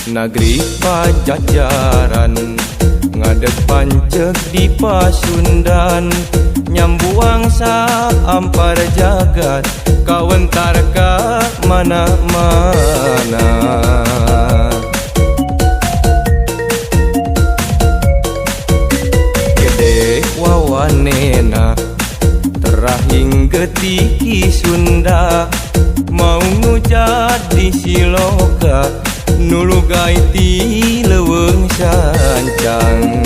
Negeri Pajajaran ngadeg panceg di Pasundan, nyambuang saampar jagat kawentar ka mana-mana. Gede wawanena terahing getiki Sunda, mau ngujat di Siloka nulugai ti leuweung sancang.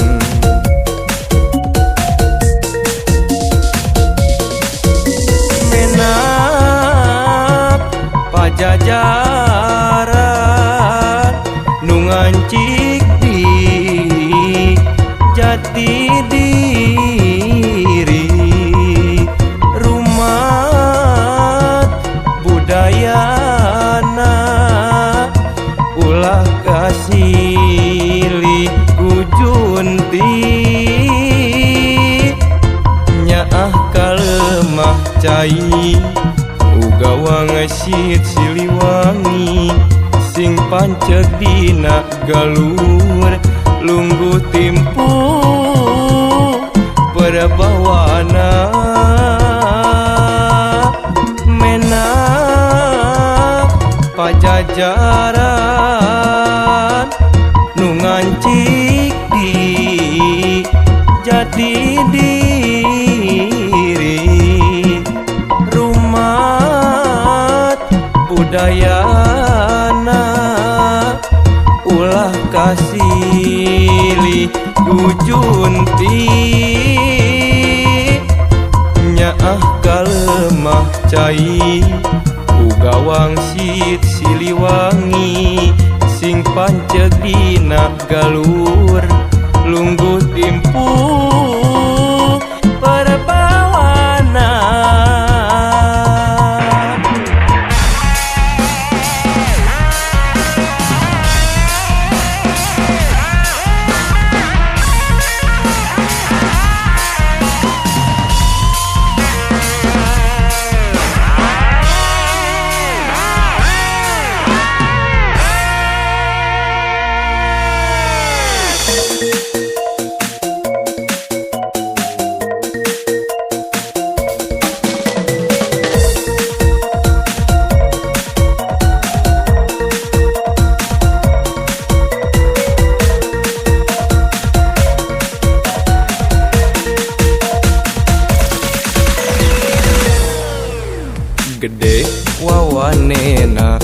Menap Pajajaran nu ngancik di jati diri, rumat budayana ulah kasilih kujunti, nyaah kalemah cai uga wangesit Siliwangi, sing panceg dina galur lungguh timpu perbawana. Menap Pajajaran nu ngancik di jati diri, rumat budayana ulah kasilih kujunti, nyaah kalemah cai uga wangsit Siliwangi, sing panceg dina galur lungguh timpu perbawana. Gede wawanena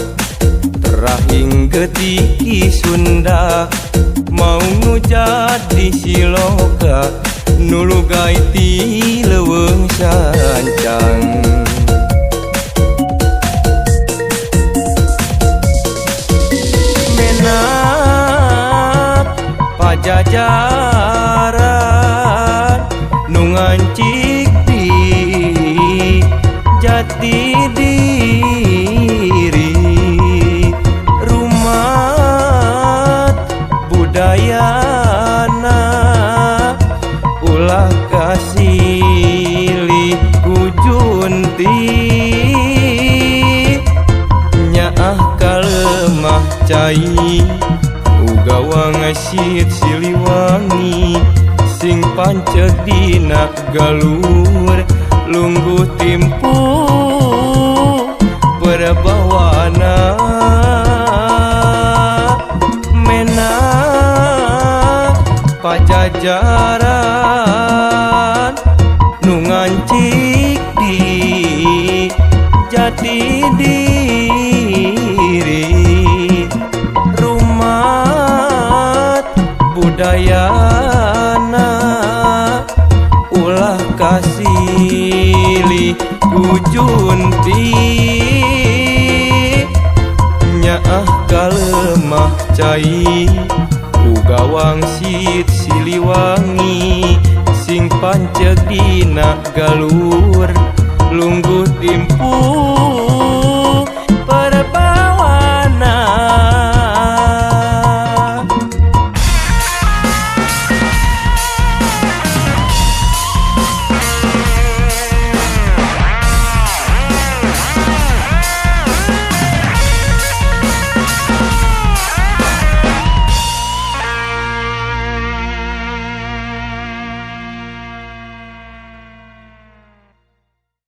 terahing getiki Sunda, mau ngujat di Siloka nulugai ti leuweung sancang. Menap Pajajaran nu ngancik di jati diri, rumat budayana ulah kasilih kujunti, nyaah kalemah cai uga wangesit Siliwangi, sing panceg dina galur lungguh timpu perbawana. Menap Pajajaran nu ngancik di jati diri, rumat budayana ulah kasilih kujunti, nyaah kalemah cai uga wangsit siliwangi sing panceg dina galur lungguh timpul